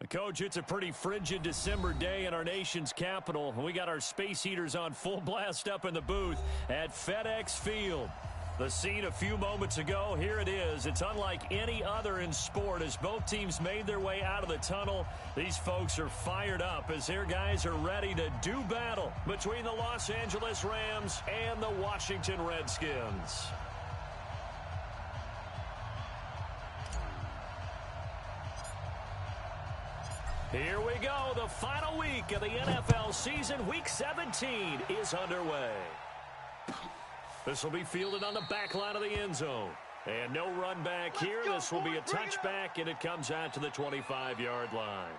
Coach, it's a pretty frigid December day in our nation's capital. We got our space heaters on full blast up in the booth at FedEx Field. The scene a few moments ago, here it is. It's unlike any other in sport as both teams made their way out of the tunnel. These folks are fired up as their guys are ready to do battle between the Los Angeles Rams and the Washington Redskins. Here we go. The final week of the NFL season. Week 17 is underway. This will be fielded on the back line of the end zone. And no run back here. This will be a touchback, and it comes out to the 25-yard line.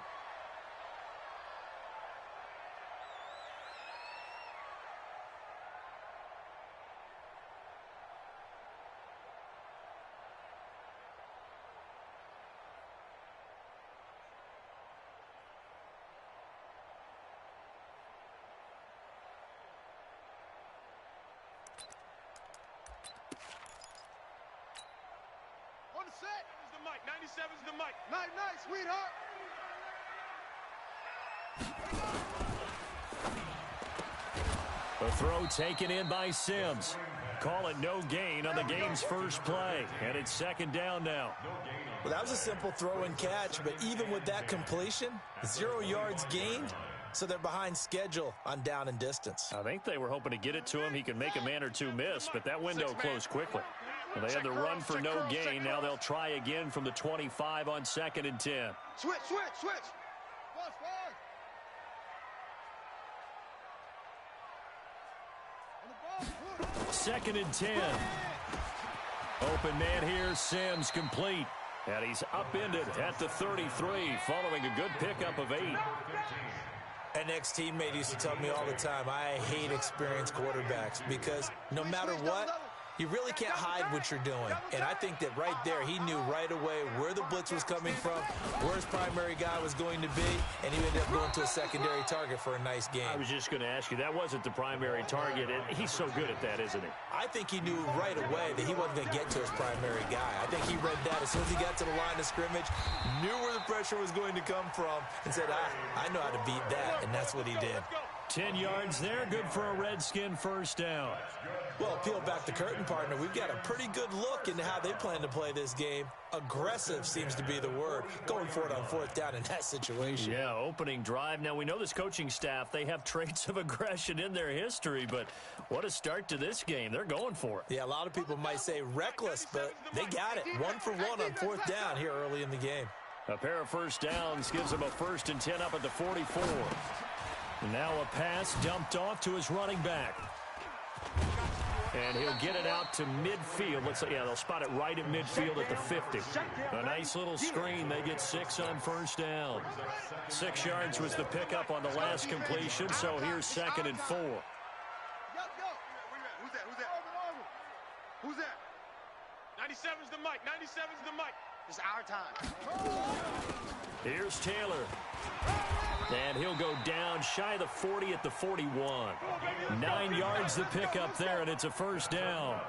Set is the mic. 97's the mic. Night, night, sweetheart. The throw taken in by Sims. Call it no gain on the game's first play. And it's second down now. Well, that was a simple throw and catch, but even with that completion, 0 yards gained, so they're behind schedule on down and distance. I think they were hoping to get it to him. He could make a man or two miss, but that window closed quickly. Well, they had the run for no gain. Now they'll try again from the 25 on 2nd and 10. Switch, switch, switch. Second and 10. Open man here, Sims complete. And he's upended at the 33 following a good pickup of 8. An ex-teammate used to tell me all the time, I hate experienced quarterbacks because no matter what, you really can't hide what you're doing. And I think that right there, he knew right away where the blitz was coming from, where his primary guy was going to be, and he ended up going to a secondary target for a nice game. I was just going to ask you, that wasn't the primary target. He's so good at that, isn't he? I think he knew right away that he wasn't going to get to his primary guy. I think he read that as soon as he got to the line of scrimmage, knew where the pressure was going to come from, and said, I know how to beat that, and that's what he did. 10 yards there, good for a Redskin first down. Well, peel back the curtain, partner. We've got a pretty good look into how they plan to play this game. Aggressive seems to be the word. Going for it on 4th down in that situation. Yeah, opening drive. Now, we know this coaching staff, they have traits of aggression in their history, but what a start to this game. They're going for it. Yeah, a lot of people might say reckless, but they got it. 1 for 1 on 4th down here early in the game. A pair of first downs gives them a 1st and 10 up at the 44. Now a pass dumped off to his running back. And he'll get it out to midfield. They'll spot it right at midfield at the 50. A nice little screen. They get 6 on first down. 6 yards was the pickup on the last completion, so here's 2nd and 4. Who's that? 97's the mic. 97's the mic. It's our time. Here's Taylor. And he'll go down shy of the 40 at the 41. 9 yards the pickup there, and it's a first down.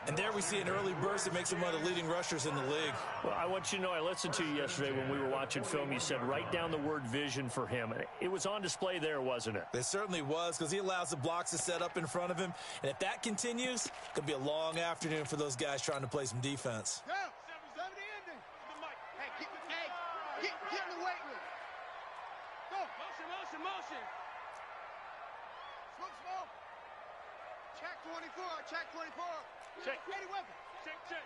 And there we see an early burst that makes him one of the leading rushers in the league. Well, I want you to know, I listened to you yesterday when we were watching film. You said write down the word vision for him. It was on display there, wasn't it? It certainly was, because he allows the blocks to set up in front of him. And if that continues, it could be a long afternoon for those guys trying to play some defense. Yeah, 7-7 the ending. The mic. Hey, get in the weight room. Go. Motion. Smoke. Check 24. Check. Ready weapon. Check.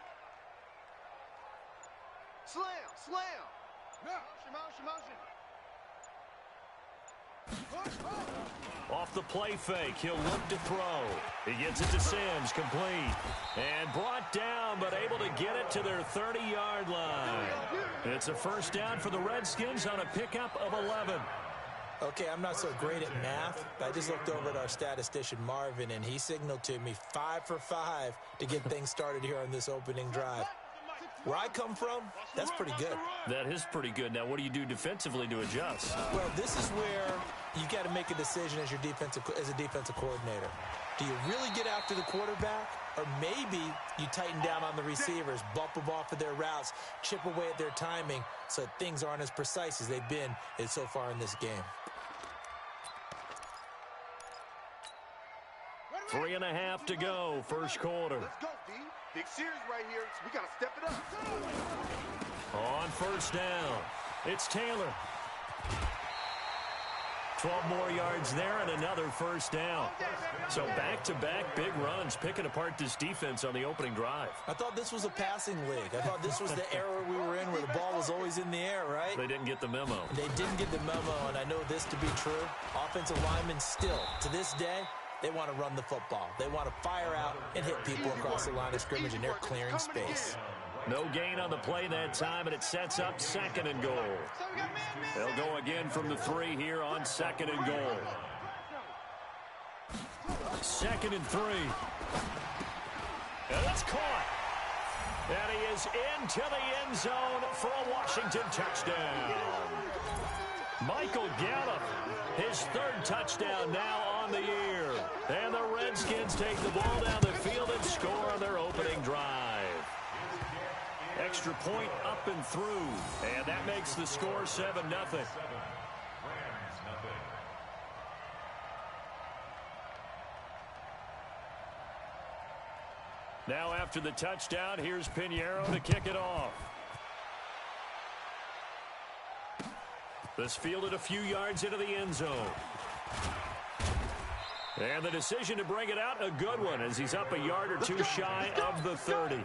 Slam. No. Motion. Off the play fake, he'll look to throw. He gets it to Sims, complete. And brought down, but able to get it to their 30-yard line. It's a first down for the Redskins on a pickup of 11. Okay, I'm not so great at math, but I just looked over at our statistician, Marvin, and he signaled to me 5 for 5 to get things started here on this opening drive. Where I come from, that's pretty good. That is pretty good. Now, what do you do defensively to adjust? Well, this is where you got to make a decision as a defensive coordinator. Do you really get after the quarterback? Or maybe you tighten down on the receivers, bump them off of their routes, chip away at their timing so that things aren't as precise as they've been so far in this game. 3.5 to go, first quarter. Let's go, D. Big series right here. So we got to step it up. On first down, it's Taylor. 12 more yards there and another first down. So back-to-back big runs, picking apart this defense on the opening drive. I thought this was a passing league. I thought this was the era we were in where the ball was always in the air, right? They didn't get the memo. They didn't get the memo, and I know this to be true. Offensive linemen still, to this day, they want to run the football. They want to fire out and hit people across the line of scrimmage, and they're clearing space. No gain on the play that time, and it sets up 2nd and goal. They'll go again from the 3 here on 2nd and goal. 2nd and 3. And it's caught. And he is into the end zone for a Washington touchdown. Michael Gallup, his 3rd touchdown now on the year. And the Redskins take the ball down the field and score on their opening drive. Extra point up and through, and that makes the score 7-0. Now after the touchdown, here's Pinheiro to kick it off. This fielded a few yards into the end zone. And the decision to bring it out, a good one, as he's up a yard or two shy of the 30.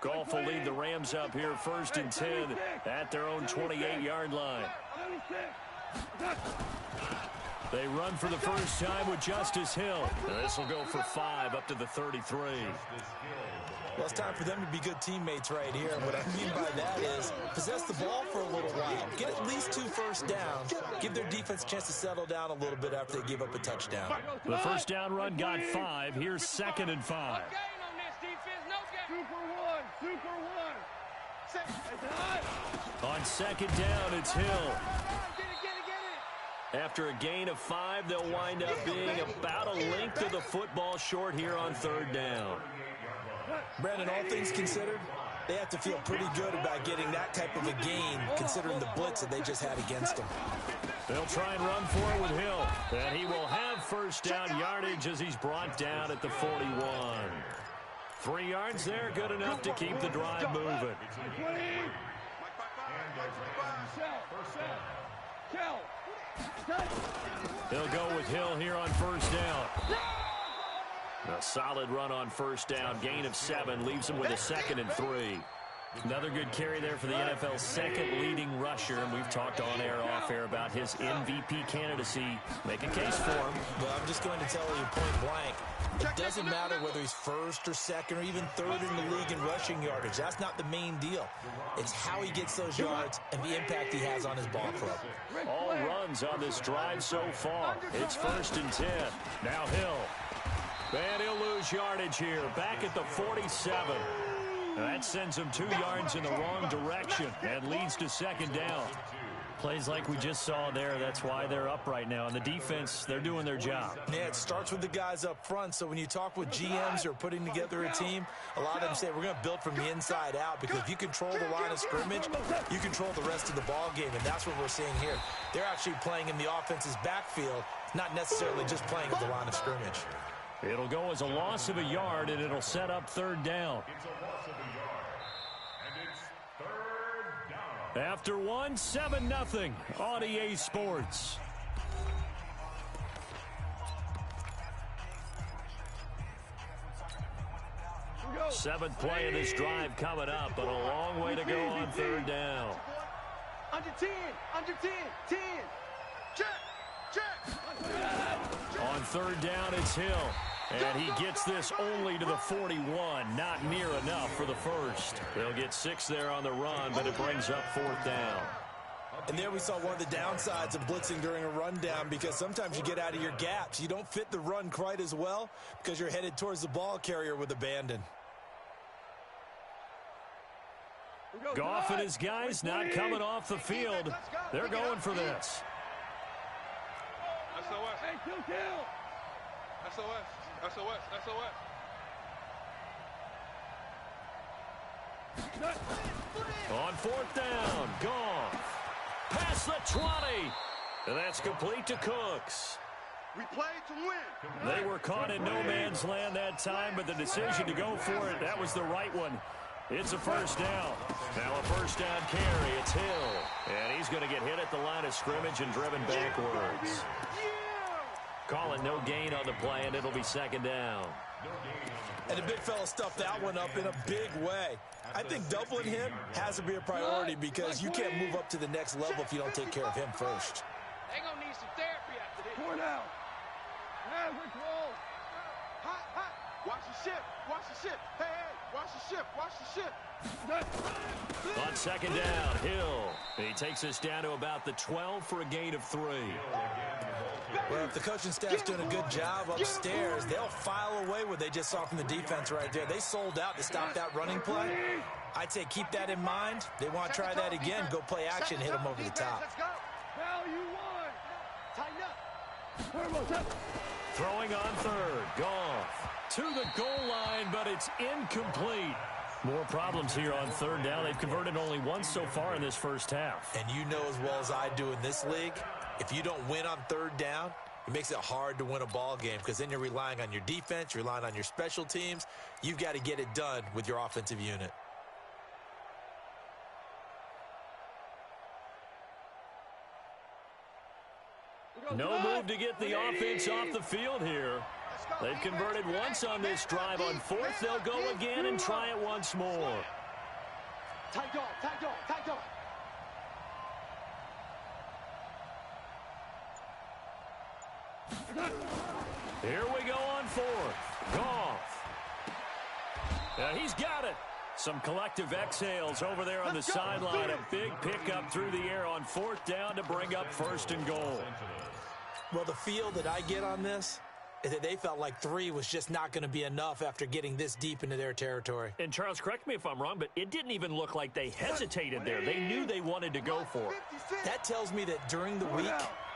Goff will lead the Rams up here 1st and 10 at their own 28-yard line. They run for the first time with Justice Hill. This will go for 5 up to the 33. Well, it's time for them to be good teammates right here. What I mean by that is possess the ball for a little while. Get at least 2 first downs. Give their defense a chance to settle down a little bit after they give up a touchdown. The first down run got 5. Here's 2nd and 5. On 2nd down, it's Hill. After a gain of 5, they'll wind up being about a length of the football short here on 3rd down. Brandon, all things considered, they have to feel pretty good about getting that type of a gain, considering the blitz that they just had against them. They'll try and run for it with Hill. And he will have first down yardage as he's brought down at the 41. 3 yards there, good enough to keep the drive moving. They'll go with Hill here on first down. A solid run on first down. Gain of 7 leaves him with a 2nd and 3. Another good carry there for the NFL's 2nd leading rusher, and we've talked on air, off air about his MVP candidacy. Make a case for him. Well, I'm just going to tell you point blank. It doesn't matter whether he's 1st or 2nd or even 3rd in the league in rushing yardage. That's not the main deal. It's how he gets those yards and the impact he has on his ball club. All runs on this drive so far. It's 1st and 10. Now Hill. And he'll lose yardage here. Back at the 47. That sends him 2 yards in the wrong direction and leads to 2nd down. Plays like we just saw there. That's why they're up right now. And the defense, they're doing their job. Yeah, it starts with the guys up front. So when you talk with GMs who are putting together a team, a lot of them say we're going to build from the inside out, because if you control the line of scrimmage, you control the rest of the ball game. And that's what we're seeing here. They're actually playing in the offense's backfield, not necessarily just playing at the line of scrimmage. It'll go as a loss of a yard, and it'll set up 3rd down. After 1, 7-0 on EA Sports. Seventh play of this drive coming up, but a long way to go on 3rd down. Under 10, under 10, 10. Check, check. On 3rd down, it's Hill. And he gets this only to the 41. Not near enough for the first. They'll get 6 there on the run, but it brings up 4th down. And there we saw one of the downsides of blitzing during a rundown, because sometimes you get out of your gaps. You don't fit the run quite as well because you're headed towards the ball carrier with abandon. Goff and his guys not coming off the field. They're going for this. SOS. Hey, kill. SOS. On fourth down, Goff. Past the 20. And that's complete to Cooks. We played to win. They were caught in no man's land that time, but the decision to go for it, that was the right one. It's a first down. Now a first down carry. It's Hill. And he's going to get hit at the line of scrimmage and driven backwards. Calling no gain on the play, and it'll be second down. And the big fella stuffed that one up in a big way. I think doubling him has to be a priority because you can't move up to the next level if you don't take care of him first. They're going to need some therapy after this. 4 down. Yeah, we're close. Hot. Watch the ship. Hey, watch the ship. On second down, Hill. He takes us down to about the 12 for a gain of 3. Well, if the coaching staff's doing a good job upstairs, they'll file away what they just saw from the defense right there. They sold out to stop that running play. I'd say keep that in mind. They want to try that again, go play action, hit them over the top. Hell, you won. Tighten up. Throwing on third, Goff to the goal line, but it's incomplete. More problems here on third down. They've converted only once so far in this first half. And you know as well as I do in this league, if you don't win on third down, it makes it hard to win a ball game because then you're relying on your defense, you're relying on your special teams. You've got to get it done with your offensive unit. No move to get the offense off the field here. They've converted once on this drive. On fourth, they'll go again and try it once more. Tight dog. Here we go on fourth. Goff. He's got it. Some collective exhales over there on the sideline. A big pickup through the air on fourth down to bring up first and goal. Well, the feel that I get on this is that they felt like 3 was just not going to be enough after getting this deep into their territory. And Charles, correct me if I'm wrong, but it didn't even look like they hesitated there. They knew they wanted to go for it. That tells me that during the week,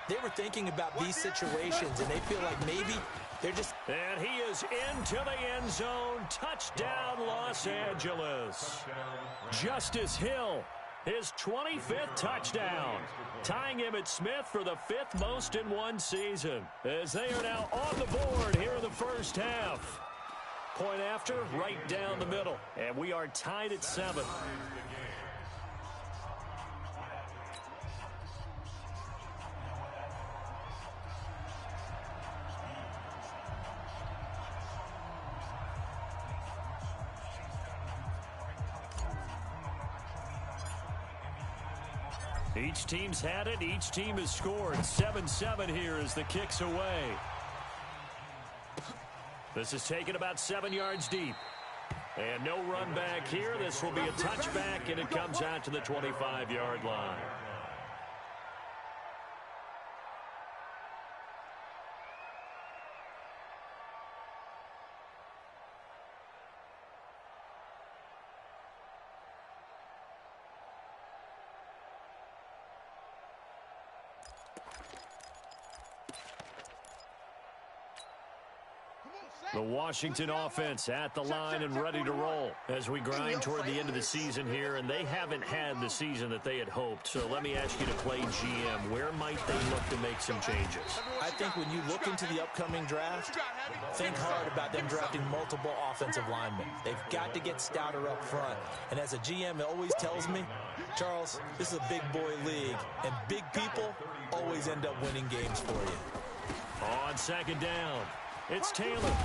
they were thinking about these situations, and they feel like maybe they're just... And he is into the end zone. Touchdown, Los Angeles. Justice Hill, his 25th touchdown, tying him at Smith for the 5th most in one season, as they are now on the board here in the first half. Point after, right down the middle, and we are tied at 7. Each team's had it. Each team has scored. 7-7 here as the kick's away. This is taken about 7 yards deep. And no run back here. This will be a touchback, and it comes out to the 25-yard line. The Washington offense at the line and ready to roll as we grind toward the end of the season here, and they haven't had the season that they had hoped. So let me ask you to play GM. Where might they look to make some changes? I think when you look into the upcoming draft, think hard about them drafting multiple offensive linemen. They've got to get stouter up front. And as a GM, it always tells me, Charles, this is a big boy league, and big people always end up winning games for you. On second down, it's Taylor.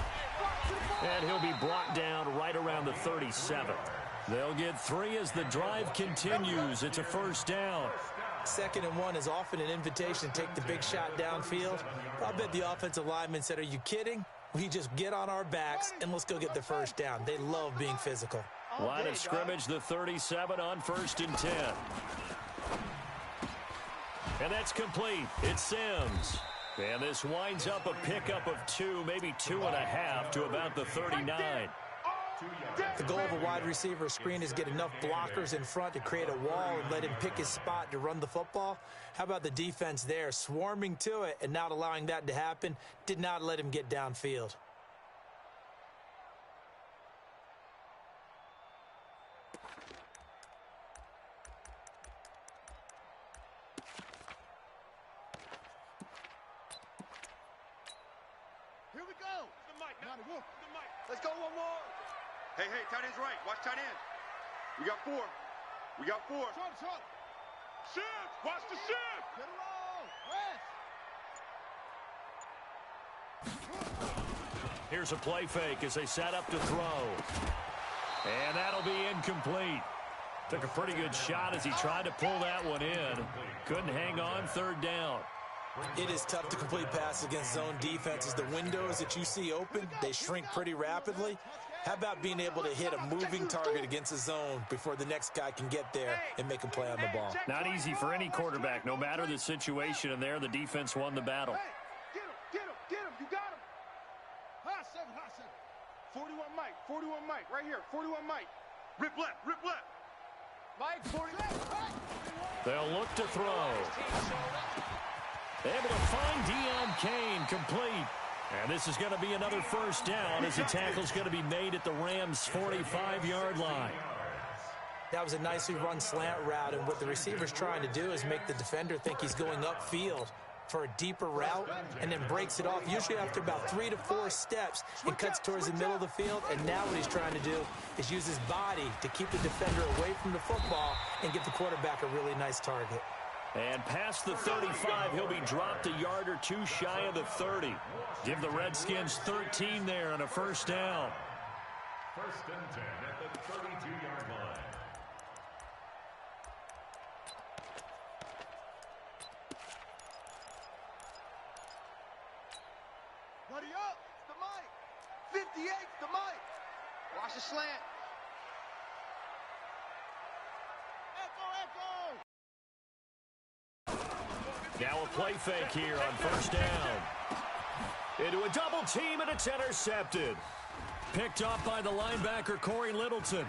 And he'll be brought down right around the 37. They'll get 3 as the drive continues. It's a first down. 2nd and 1 is often an invitation to take the big shot downfield. I bet the offensive lineman said, are you kidding? We just get on our backs and let's go get the first down. They love being physical. Line of scrimmage, the 37 on 1st and 10. And that's complete. It's Sims. And this winds up a pickup of 2, maybe 2.5 to about the 39. The goal of a wide receiver screen is get enough blockers in front to create a wall and let him pick his spot to run the football. How about the defense there, swarming to it and not allowing that to happen? Did not let him get downfield. Here we go. Let's go one more. Hey, tight end's right. Watch tight end. We got 4. Short. Shift. Watch the shift. Get it all. Rest. Here's a play fake as they set up to throw. And that'll be incomplete. Took a pretty good shot as he tried to pull that one in. Couldn't hang on, 3rd down. It is tough to complete passes against zone defenses. The windows that you see open, they shrink pretty rapidly. How about being able to hit a moving target against a zone before the next guy can get there and make a play on the ball? Not easy for any quarterback, no matter the situation, and there the defense won the battle. Get him. You got him. High 7. 41 Mike, right here. 41 Mike. Rip left. Mike, 40. They'll look to throw. Able to find Deion Kane, complete. And this is going to be another 1st down as the tackle's going to be made at the Rams' 45-yard line. That was a nicely run slant route, and what the receiver's trying to do is make the defender think he's going upfield for a deeper route and then breaks it off, usually after about 3 to 4 steps, and cuts towards the middle of the field. And now what he's trying to do is use his body to keep the defender away from the football and give the quarterback a really nice target. And past the 35, he'll be dropped a yard or 2 shy of the 30. Give the Redskins 13 there on a 1st down. 1st and 10 at the 32-yard line. Buddy up. It's the Mike. 58's the Mike. Watch the slant. Echo. Now a play fake here on 1st down. Into a double team, and it's intercepted. Picked up by the linebacker, Corey Littleton.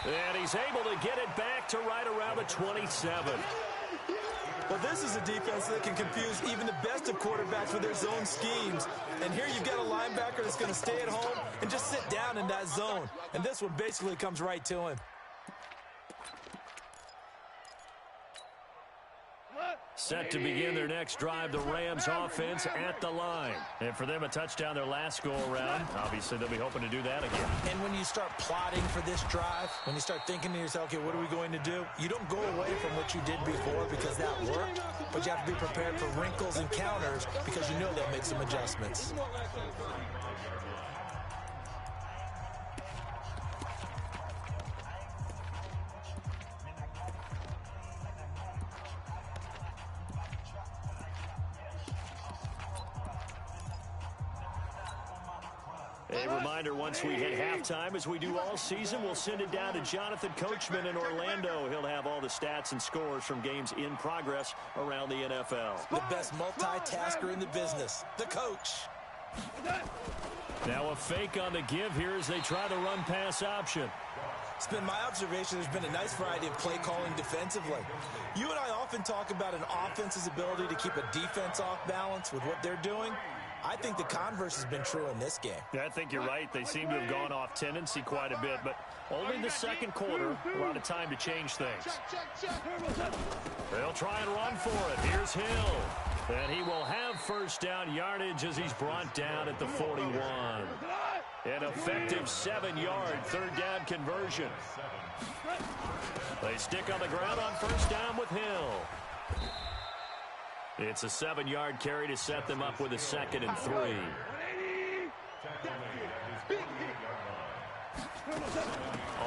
And he's able to get it back to right around the 27. Well, this is a defense that can confuse even the best of quarterbacks with their zone schemes. And here you've got a linebacker that's going to stay at home and just sit down in that zone. And this one basically comes right to him. Set to begin their next drive, the Rams offense at the line. And for them, a touchdown their last go-around. Obviously, they'll be hoping to do that again. And when you start plotting for this drive, when you start thinking to yourself, okay, what are we going to do? You don't go away from what you did before because that worked, but you have to be prepared for wrinkles and counters because you know they'll make some adjustments. A reminder, once we hit halftime, as we do all season, we'll send it down to Jonathan Coachman in Orlando. He'll have all the stats and scores from games in progress around the NFL. The best multitasker in the business, the coach. Now a fake on the give here as they try the run-pass option. It's been my observation there's been a nice variety of play calling defensively. You and I often talk about an offense's ability to keep a defense off balance with what they're doing. I think the converse has been true in this game. Yeah, I think you're right. They seem to have gone off tendency quite a bit, but only in the 2nd quarter, a lot of time to change things. They'll try and run for it. Here's Hill. And he will have 1st down yardage as he's brought down at the 41. An effective 7-yard 3rd down conversion. They stick on the ground on 1st down with Hill. It's a 7-yard carry to set them up with a 2nd and 3.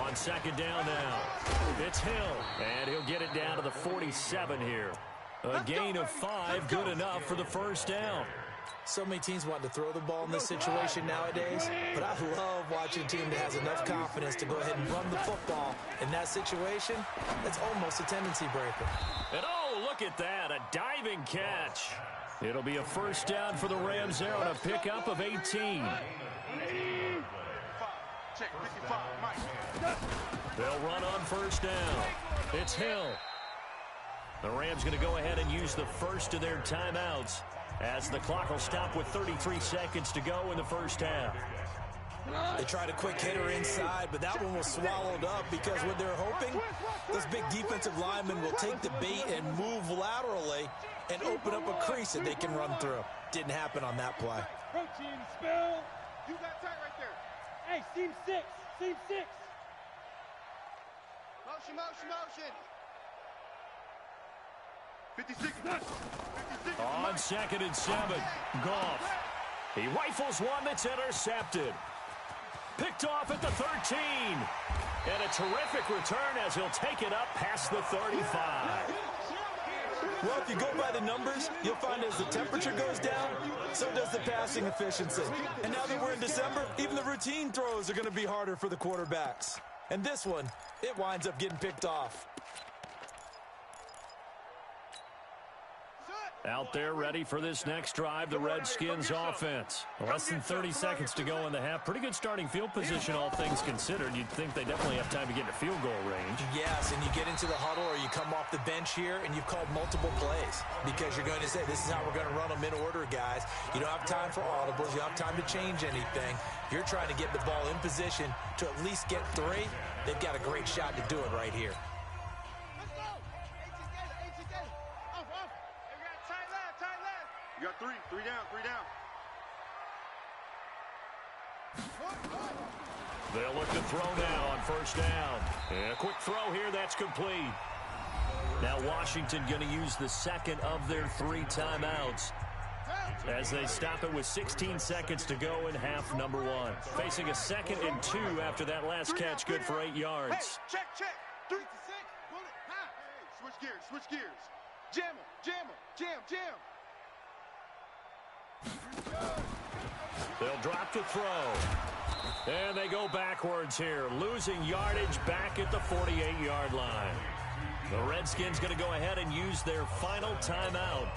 On 2nd down now, it's Hill, and he'll get it down to the 47 here. A gain of 5, good enough for the 1st down. So many teams want to throw the ball in this situation nowadays, but I love watching a team that has enough confidence to go ahead and run the football. In that situation, that's almost a tendency breaker. And oh, look at that, a diving catch. It'll be a 1st down for the Rams there on a pickup of 18. Check 55, Mike. They'll run on first down. It's Hill. The Rams going to go ahead and use the first of their timeouts as the clock will stop with 33 seconds to go in the first half. They tried a quick hitter inside, but that one was swallowed up because what they're hoping, those big defensive linemen will take the bait and move laterally and open up a crease that they can run through. Didn't happen on that play. Protein spill. You got tight right there. Hey, seam 6. Seam 6. Motion, motion, motion. 56. 56. On 2nd and 7, Goff. He rifles one that's intercepted. Picked off at the 13. And a terrific return as he'll take it up past the 35. Well, if you go by the numbers, you'll find as the temperature goes down, so does the passing efficiency. And now that we're in December, even the routine throws are going to be harder for the quarterbacks. And this one, it winds up getting picked off. Out there ready for this next drive, the Redskins offense. Less than 30 seconds to go in the half. Pretty good starting field position, all things considered. You'd think they definitely have time to get into field goal range. Yes, and you get into the huddle or you come off the bench here and you've called multiple plays because you're going to say, this is how we're going to run them in order, guys. You don't have time for audibles. You don't have time to change anything. You're trying to get the ball in position to at least get 3. They've got a great shot to do it right here. You got 3 down, 3 down. They'll look to throw now on first down. And a quick throw here, that's complete. Now Washington going to use the second of their 3 timeouts as they stop it with 16 seconds to go in half number 1. Facing a 2nd and 2 after that last catch, good for 8 yards. Hey, check. 3 to 6. Pull it. Hey, switch gears. Jam him. Jam. They'll drop the throw. And they go backwards here, losing yardage back at the 48-yard line. The Redskins going to go ahead and use their final timeout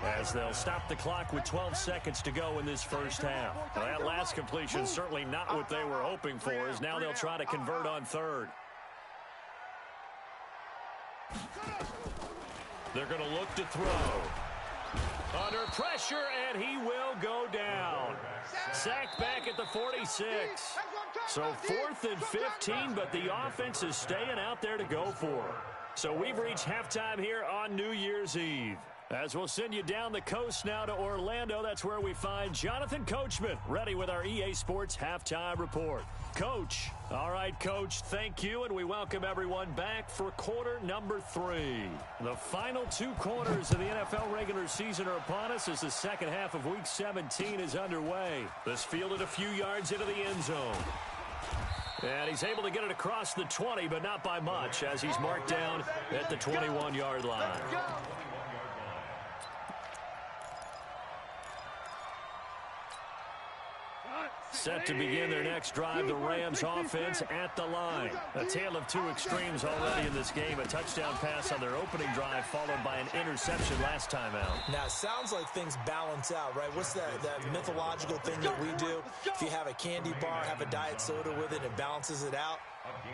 as they'll stop the clock with 12 seconds to go in this first half. Now, that last completion certainly not what they were hoping for, as now they'll try to convert on 3rd. They're going to look to throw. Under pressure, and he will go down. Sacked back at the 46. So 4th and 15, but the offense is staying out there to go for. So we've reached halftime here on New Year's Eve. As we'll send you down the coast now to Orlando, that's where we find Jonathan Coachman, ready with our EA Sports Halftime Report. Coach, all right, Coach, thank you, and we welcome everyone back for quarter number 3. The final 2 quarters of the NFL regular season are upon us as the second half of Week 17 is underway. This fielded a few yards into the end zone. And he's able to get it across the 20, but not by much, as he's marked down at the 21-yard line. Set to begin their next drive, the Rams offense at the line. A tale of 2 extremes already in this game. A touchdown pass on their opening drive, followed by an interception last time out. Now, it sounds like things balance out, right? What's that mythological thing that we do? If you have a candy bar, have a diet soda with it, it balances it out.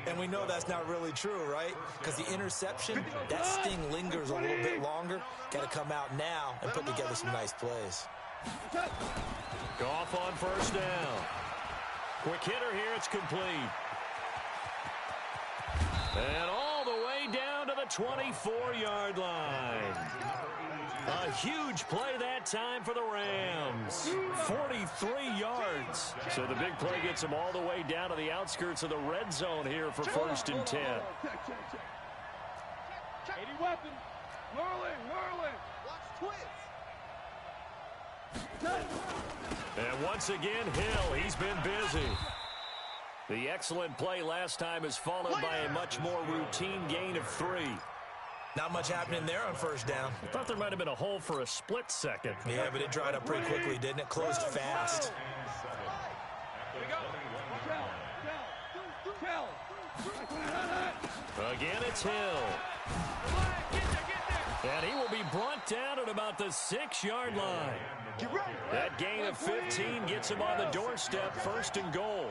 And we know that's not really true, right? Because the interception, that sting lingers a little bit longer. Got to come out now and put together some nice plays. Goff on first down. Quick hitter here, it's complete. And all the way down to the 24-yard line. A huge play that time for the Rams. 43 yards. So the big play gets them all the way down to the outskirts of the red zone here for 1st and 10. 80 weapon. Whirling. Watch twist. And once again, Hill, he's been busy. The excellent play last time is followed by a much more routine gain of 3. Not much happening there on first down. I thought there might have been a hole for a split second. Yeah, but it dried up pretty quickly, didn't it? Closed fast. Again, it's Hill. And he will be brought down at about the 6-yard line. That gain of 15 gets him on the doorstep, 1st and goal.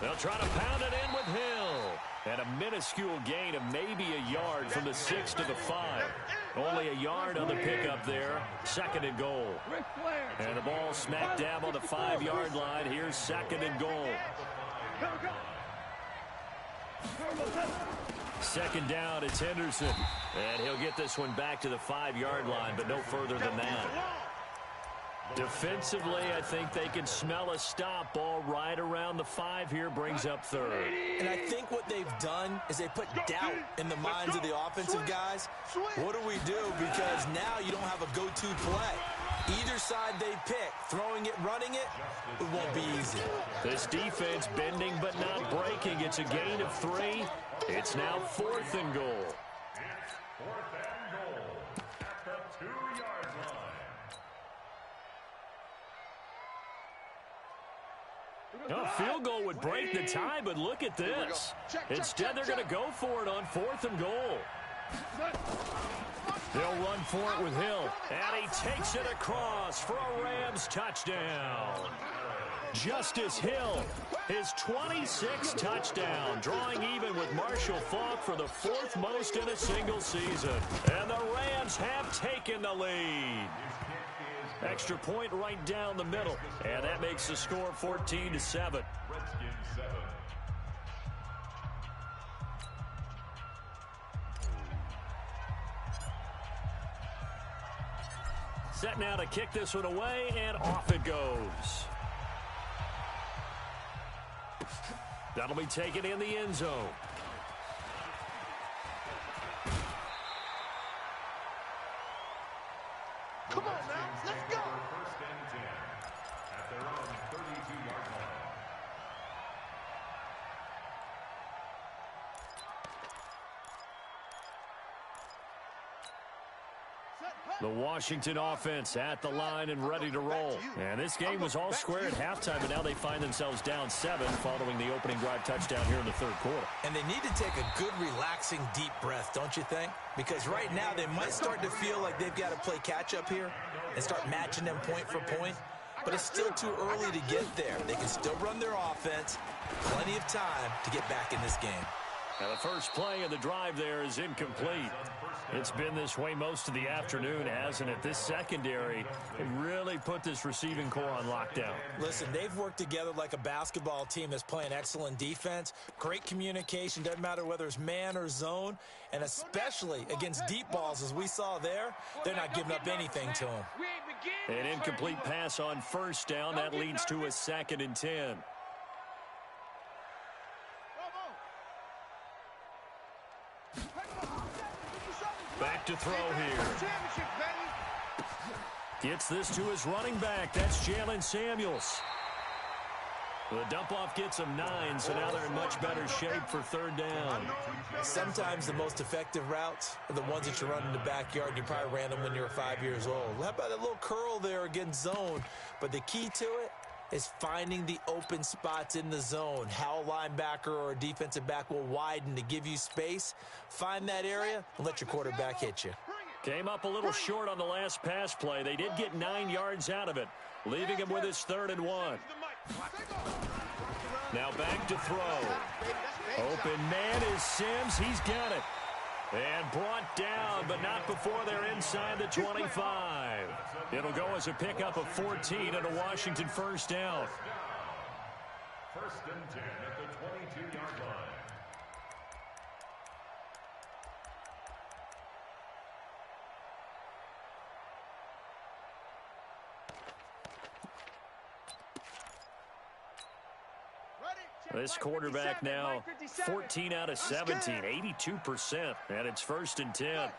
They'll try to pound it in with Hill. And a minuscule gain of maybe a yard from the 6 to the 5. Only a yard on the pickup there. 2nd and goal. And the ball smack dab on the 5-yard line. Here's 2nd and goal. 2nd down, it's Henderson. And he'll get this one back to the 5-yard line, but no further than that. Defensively, I think they can smell a stop. Ball right around the 5 here, brings up 3rd. And I think what they've done is they put doubt in the minds of the offensive guys. What do we do? Because now you don't have a go-to play. Either side they pick, throwing it, running it, it won't be easy. This defense bending but not breaking. It's a gain of 3. It's now 4th and goal. 4th and goal at the 2-yard line. A field goal would break the tie, but look at this. Instead, they're going to go for it on 4th and goal. They'll run for it with Hill, and he takes it across for a Rams touchdown. Justice Hill, his 26th touchdown, drawing even with Marshall Faulk for the 4th most in a single season. And the Rams have taken the lead. Extra point right down the middle, and that makes the score 14-7. Redskins 7. Set now to kick this one away, and off it goes. That'll be taken in the end zone. Come on now, let's go. 1st and 10 at their own 32-yard line. The Washington offense at the line and ready to roll. And this game was all square at halftime, but now they find themselves down 7 following the opening drive touchdown here in the 3rd quarter. And they need to take a good, relaxing, deep breath, don't you think? Because right now they might start to feel like they've got to play catch-up here and start matching them point for point. But it's still too early to get there. They can still run their offense. Plenty of time to get back in this game. Now the first play of the drive there is incomplete. It's been this way most of the afternoon, hasn't it? This secondary really put this receiving core on lockdown. Listen, they've worked together like a basketball team that's playing excellent defense. Great communication, doesn't matter whether it's man or zone. And especially against deep balls, as we saw there, they're not giving up anything to them. An incomplete pass on 1st down. That leads to a 2nd and 10. Back to throw here. Gets this to his running back. That's Jalen Samuels. The dump-off gets him 9, so now they're in much better shape for 3rd down. Sometimes the most effective routes are the ones that you run in the backyard. You probably ran them when you were 5 years old. How about a little curl there against zone? But the key to it is finding the open spots in the zone. How a linebacker or a defensive back will widen to give you space. Find that area and let your quarterback hit you. Came up a little short on the last pass play. They did get 9 yards out of it, leaving him with his 3rd and 1. Now back to throw. Open man is Sims. He's got it. And brought down, but not before they're inside the 25. It'll go as a pickup of 14 and a Washington 1st down. 1st and 10 at the 22-yard line. This quarterback now 14 out of 17, 82%, and it's 1st and 10.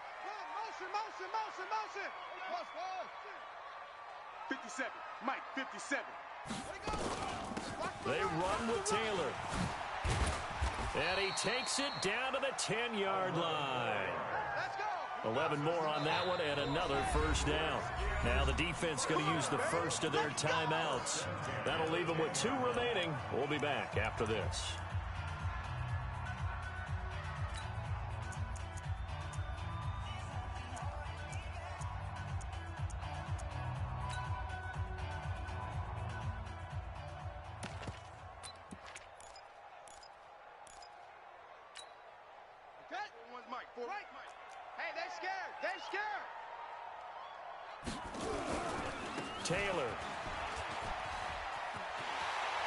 57, Mike, 57. They run with Taylor. And he takes it down to the 10-yard line. 11 more on that one, and another 1st down. Now the defense going to use the first of their timeouts. That'll leave them with 2 remaining. We'll be back after this. One's Mike. Four. Right. Hey, they're scared. They're scared. Taylor.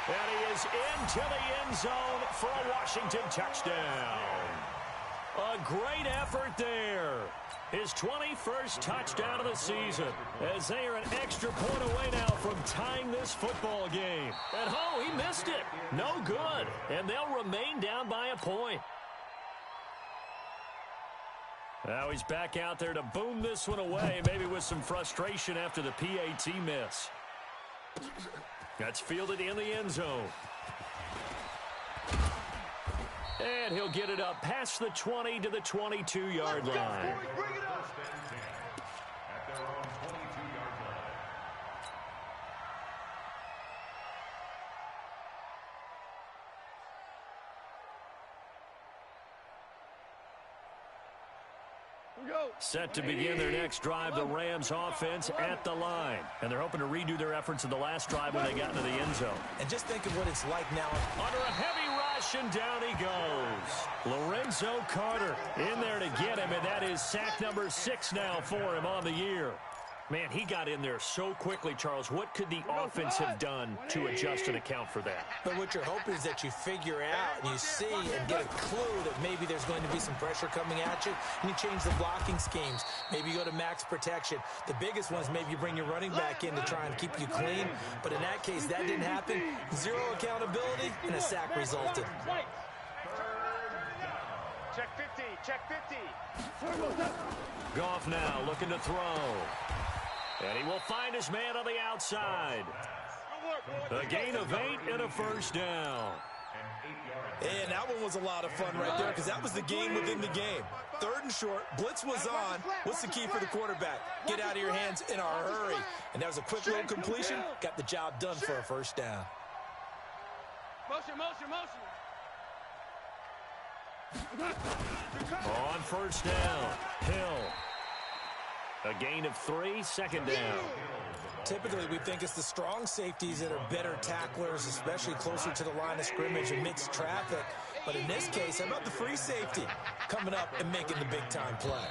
And he is into the end zone for a Washington touchdown. A great effort there. His 21st touchdown of the season, as they are an extra point away now from tying this football game. And oh, he missed it. No good. And they'll remain down by a point. Now he's back out there to boom this one away, maybe with some frustration after the PAT miss. That's fielded in the end zone. And he'll get it up past the 20 to the 22-yard line. Bring it up. First and 10 at their own 22-yard line. Set to begin their next drive, the Rams offense at the line. And they're hoping to redo their efforts in the last drive when they got into the end zone. And just think of what it's like now. Under a heavy rush, and down he goes. Lorenzo Carter in there to get him, and that is sack number 6 now for him on the year. Man, he got in there so quickly, Charles. What could the offense have done to adjust and account for that? But what you're hoping is that you figure out and you see and get a clue that maybe there's going to be some pressure coming at you, and you change the blocking schemes. Maybe you go to max protection. The biggest one is maybe you bring your running back in to try and keep you clean. But in that case, that didn't happen. Zero accountability, and a sack resulted. Check 50. Check 50. Goff now looking to throw. And he will find his man on the outside. A gain of 8 and a first down. And that one was a lot of fun right there because that was the game within the game. 3rd and short, blitz was on. What's the key for the quarterback? Get out of your hands in a hurry. And that was a quick little completion. Got the job done for a first down. Motion, motion, motion. On first down, Hill. A gain of 3, second down. Typically, we think it's the strong safeties that are better tacklers, especially closer to the line of scrimmage amidst traffic. But in this case, how about the free safety coming up and making the big-time play?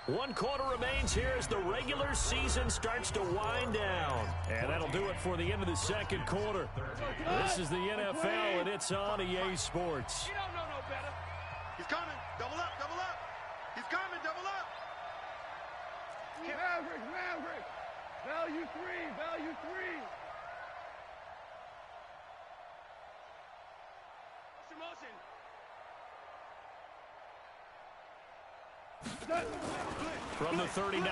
1 quarter remains here as the regular season starts to wind down. And that'll do it for the end of the second quarter. This is the NFL, and it's on EA Sports. You don't know no better. He's coming. Double up. Double up. He's coming. Double up. Maverick. Value 3. Value 3. Motion, motion. From the 39,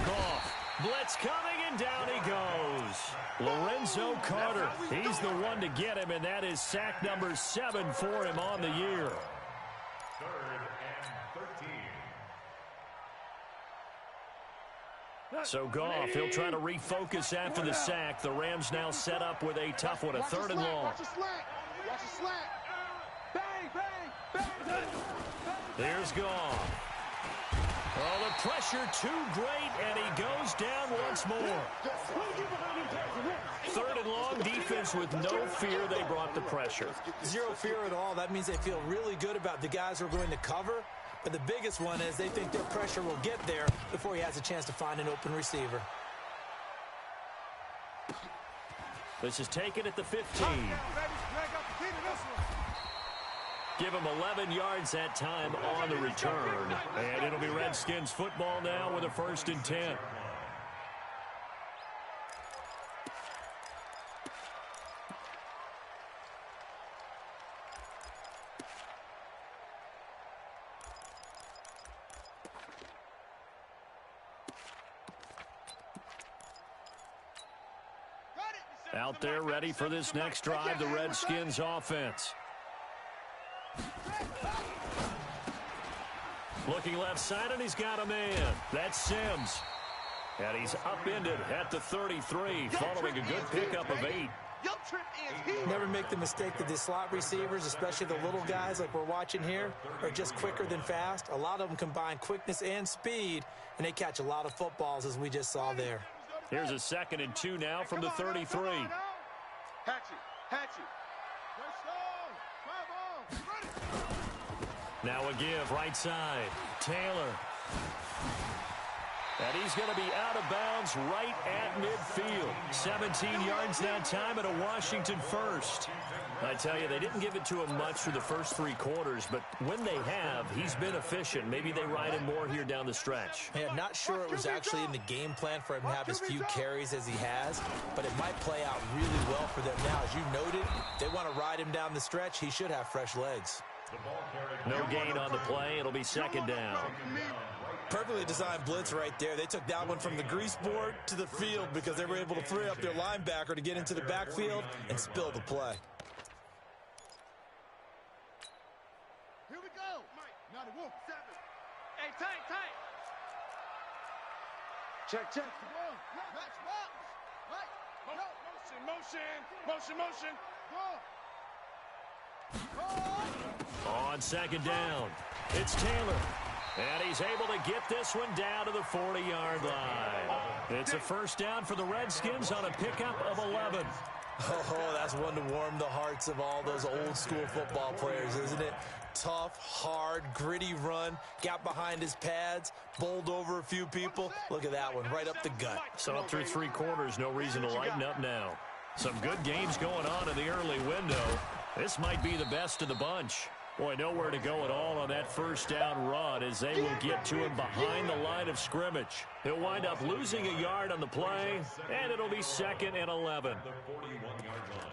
Goff. Blitz coming, and down he goes. Lorenzo Carter, he's the one to get him, and that is sack number 7 for him on the year. 3rd and 13. So Goff, he'll try to refocus after the sack. The Rams now set up with a tough one, a 3rd and long. Watch the slack. Watch the slack. Bang, bang, bang. There's Goff. Oh, the pressure too great, and he goes down once more. 3rd and long, defense with no fear. They brought the pressure. Zero fear at all. That means they feel really good about the guys who are going to cover. But the biggest one is they think their pressure will get there before he has a chance to find an open receiver. This is taken at the 15. Give him 11 yards that time on the return. And it'll be Redskins football now with a 1st and 10. Out there ready for this next drive, the Redskins offense. Looking left side, and he's got a man. That's Sims. And he's upended at the 33, following a good pickup of 8. Never make the mistake that the slot receivers, especially the little guys like we're watching here, are just quicker than fast. A lot of them combine quickness and speed, and they catch a lot of footballs, as we just saw there. Here's a 2nd and 2 now from the 33. Hatchet. Now a give, right side. Taylor. And he's going to be out of bounds right at midfield. 17 yards that time and a Washington first. I tell you, they didn't give it to him much for the first 3 quarters, but when they have, he's been efficient. Maybe they ride him more here down the stretch. Yeah, not sure it was actually in the game plan for him to have as few carries as he has, but it might play out really well for them now. As you noted, they want to ride him down the stretch. He should have fresh legs. No gain on the play. It'll be second down. Perfectly designed blitz right there. They took that one from the grease board to the field because they were able to free up their linebacker to get into the backfield and spill the play. Here we go. Not a wolf. 7. Hey, tight. Check. Come on. Match box. Right. Motion. Go. On second down, it's Taylor. And he's able to get this one down to the 40-yard line. It's a first down for the Redskins on a pickup of 11. Oh, that's one to warm the hearts of all those old-school football players, isn't it? Tough, hard, gritty run, got behind his pads, bowled over a few people. Look at that one, right up the gut. So through 3 quarters, no reason to lighten up now. Some good games going on in the early window. This might be the best of the bunch. Boy, nowhere to go at all on that first down run as they will get to him behind the line of scrimmage. He'll wind up losing a yard on the play, and it'll be 2nd and 11. The 41-yard line.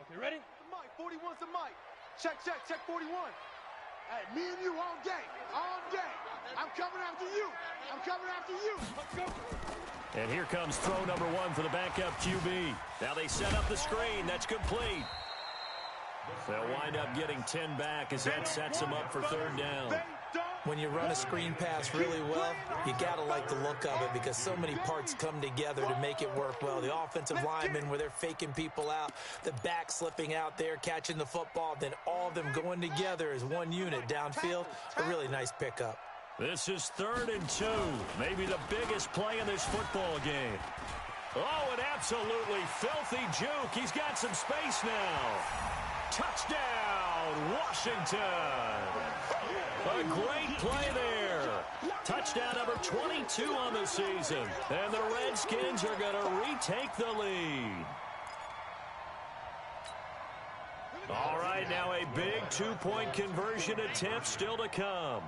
Okay, ready? The mic. 41's the mic. Check 41. Hey, me and you all day. I'm coming after you. Let's go. And here comes throw number 1 for the backup QB. Now they set up the screen. That's complete. They'll wind up getting 10 back as that sets them up for 3rd down. When you run a screen pass really well, you got to like the look of it because so many parts come together to make it work well. The offensive linemen where they're faking people out, the back slipping out there, catching the football, then all of them going together as one unit downfield. A really nice pickup. This is 3rd and 2. Maybe the biggest play in this football game. Oh, an absolutely filthy juke. He's got some space now. Touchdown, Washington. A great play there. Touchdown number 22 on the season. And the Redskins are going to retake the lead. All right, now a big 2-point conversion attempt still to come.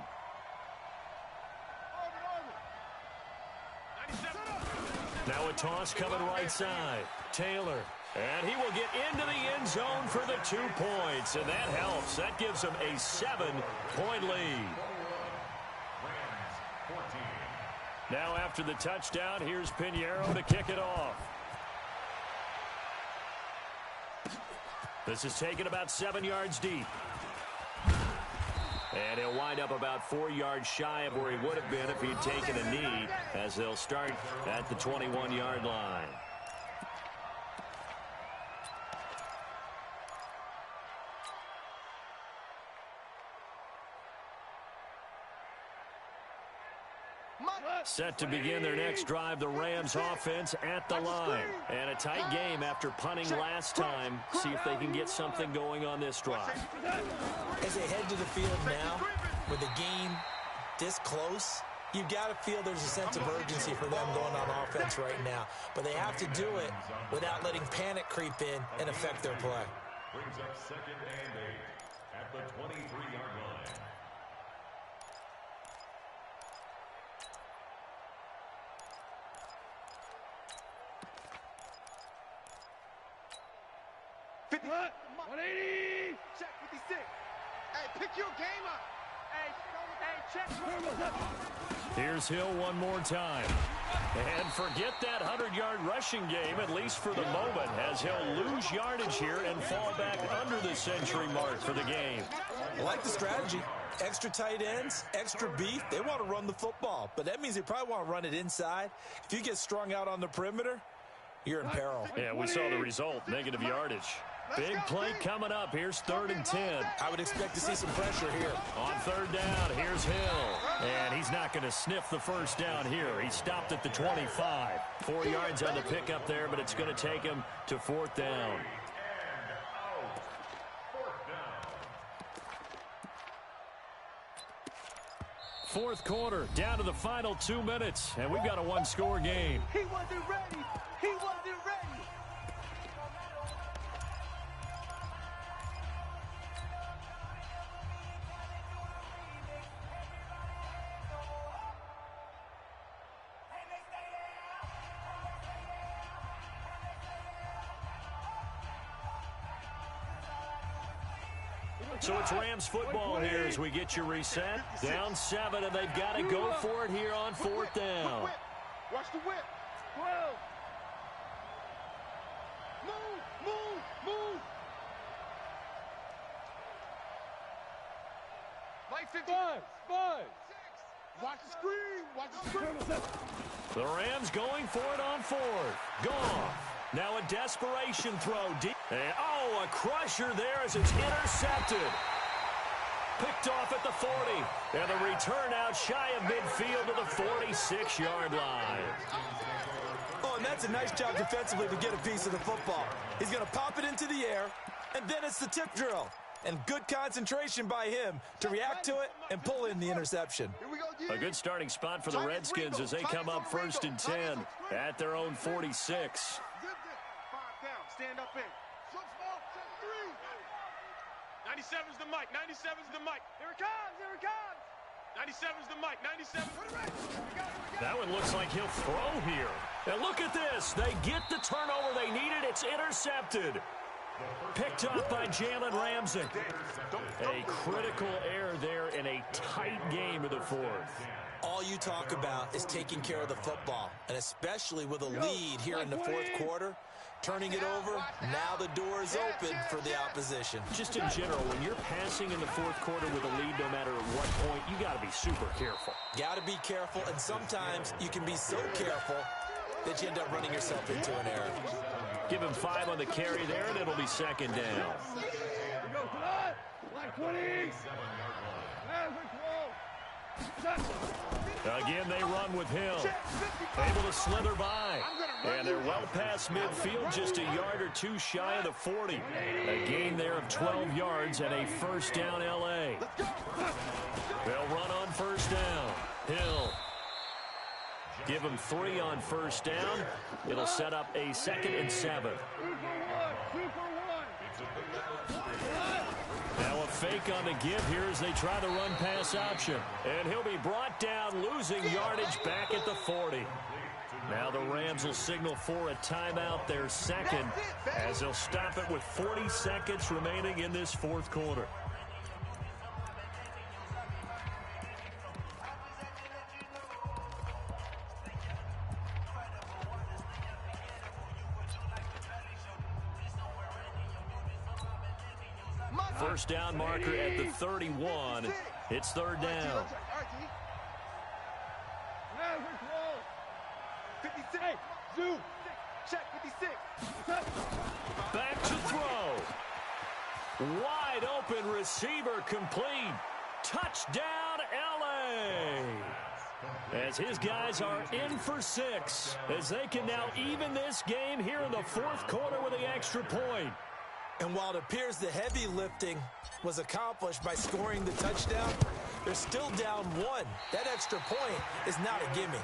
Now a toss coming right side. Taylor. And he will get into the end zone for the 2 points. And that helps. That gives him a 7-point lead. Now after the touchdown, here's Pinheiro to kick it off. This is taken about 7 yards deep. And he'll wind up about 4 yards shy of where he would have been if he'd taken a knee, as they'll start at the 21-yard line. Set to begin their next drive, the Rams offense at the line. And a tight game after punting last time. See if they can get something going on this drive. As they head to the field now, with the game this close, you've got to feel there's a sense of urgency for them going on offense right now. But they have to do it without letting panic creep in and affect their play. Brings up 2nd and 8 at the 23-yard line. What? 180. Check 56. Hey, pick your game up. Hey, check. Here's Hill one more time. And forget that 100-yard rushing game, at least for the moment, as he'll lose yardage here and fall back under the century mark for the game. I like the strategy. Extra tight ends, extra beef. They want to run the football, but that means they probably want to run it inside. If you get strung out on the perimeter, you're in peril. Yeah, we saw the result, negative yardage. Big play coming up. Here's 3rd and 10. I would expect to see some pressure here. On 3rd down, here's Hill. And he's not going to sniff the first down here. He stopped at the 25. 4 yards on the pickup there, but it's going to take him to 4th down. Fourth quarter, down to the final 2 minutes, and we've got a one-score game. He wasn't ready. He wasn't ready. So it's Rams football here as we get you reset. Down 7, and they've got to go for it here on 4th down. Watch the whip. 12. Move. Like 55. 5. Watch the screen. The Rams going for it on 4th. Gone. Now a desperation throw deep. And, a crusher there as it's intercepted. Picked off at the 40. And the return out shy of midfield to the 46-yard line. Oh, and that's a nice job defensively to get a piece of the football. He's going to pop it into the air, and then it's the tip drill. And good concentration by him to react to it and pull in the interception. A good starting spot for the Redskins as they come up 1st and 10 at their own 46. 5 down. Stand up in. 97's the mic. 97's the mic. Here it comes. 97's the mic. 97. That one looks like he'll throw here. And look at this. They get the turnover they needed. It's intercepted. Picked up by Jalen Ramsey. A critical error there in a tight game of the 4th. All you talk about is taking care of the football, and especially with a lead here in the 4th quarter. Turning it over, now the door is open for the opposition. Just in general, when you're passing in the 4th quarter with a lead, no matter at what point, you got to be super careful. Got to be careful, and sometimes you can be so careful that you end up running yourself into an error. Give him 5 on the carry there, and it'll be 2nd down. Again, they run with Hill. Able to slither by. And they're well past midfield, just a yard or 2 shy of the 40. A gain there of 12 yards and a 1st down L.A. They'll run on 1st down. Hill. Give him 3 on 1st down. It'll set up a 2nd and 7. Now a fake on the give here as they try the run-pass option. And he'll be brought down, losing yardage back at the 40. Now the Rams will signal for a timeout, their 2nd, as they'll stop it with 40 seconds remaining in this 4th quarter. First down marker at the 31. It's 3rd down. 56. Zoom. Check 56. Back to throw. Wide open receiver complete. Touchdown, L.A. As his guys are in for 6. As they can now even this game here in the 4th quarter with the extra point. And while it appears the heavy lifting was accomplished by scoring the touchdown, they're still down 1. That extra point is not a gimme.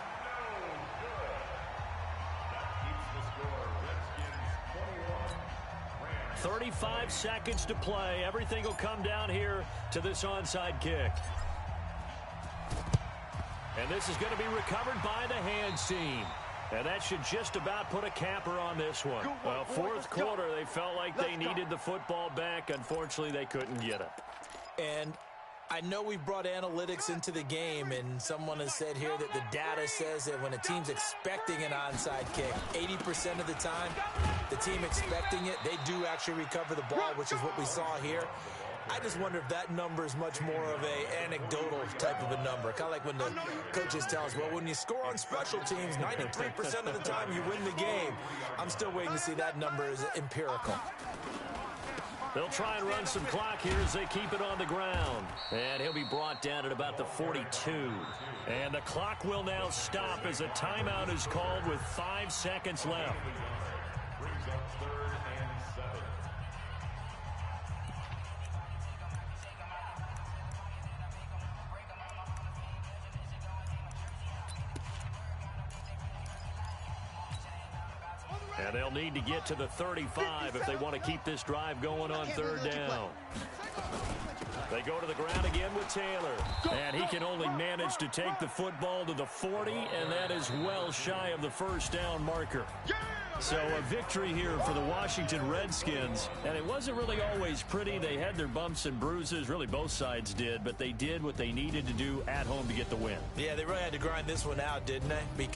35 seconds to play. Everything will come down here to this onside kick. And this is going to be recovered by the hands team. And that should just about put a capper on this one. Well, 4th quarter, they felt like they needed the football back. Unfortunately, they couldn't get it. And I know we brought analytics into the game, and someone has said here that the data says that when a team's expecting an onside kick, 80% of the time, the team expecting it, they do actually recover the ball, which is what we saw here. I just wonder if that number is much more of a anecdotal type of a number. Kind of like when the coaches tell us, well, when you score on special teams, 93% of the time you win the game. I'm still waiting to see that number is empirical. They'll try and run some clock here as they keep it on the ground. And he'll be brought down at about the 42. And the clock will now stop as a timeout is called with 5 seconds left. Brings up 3rd and 7. And they'll need to get to the 35 if they want to keep this drive going on 3rd down. They go to the ground again with Taylor. And he can only manage to take the football to the 40, and that is well shy of the first down marker. So a victory here for the Washington Redskins. And it wasn't really always pretty. They had their bumps and bruises. Really, both sides did. But they did what they needed to do at home to get the win. Yeah, they really had to grind this one out, didn't they?